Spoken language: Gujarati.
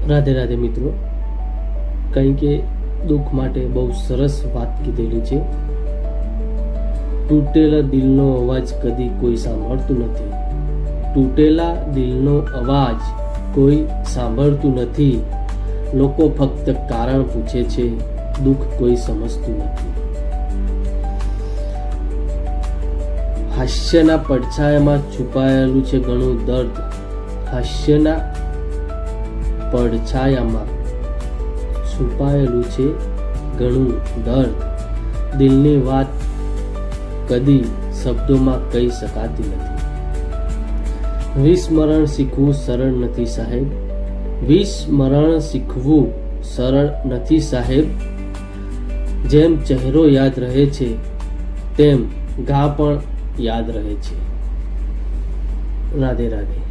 રાધે રાધે મિત્રો, કંઈ કે દુઃખ માટે બહુ સરસ વાત કીધેલી છે. તૂટેલા દિલનો અવાજ કદી કોઈ સાંભળતું નથી. તૂટેલા દિલનો અવાજ કોઈ સાંભળતું નથી. લોકો ફક્ત કારણ પૂછે છે, દુઃખ કોઈ સમજતું નથી. હાસ્યના પડછાયામાં છુપાયેલું છે ઘણું દર્દ. હાસ્યના પડછાયામાં છુપાયેલું છે ઘણું દર્દ. દિલની વાત કદી શબ્દોમાં કહી શકાતી નથી. વિસ્મરણ શીખવું સરળ નથી સાહેબ. વિસ્મરણ શીખવું સરળ નથી સાહેબ. જેમ ચહેરો યાદ રહે છે તેમ ઘા પણ યાદ રહે છે. રાધે રાધે.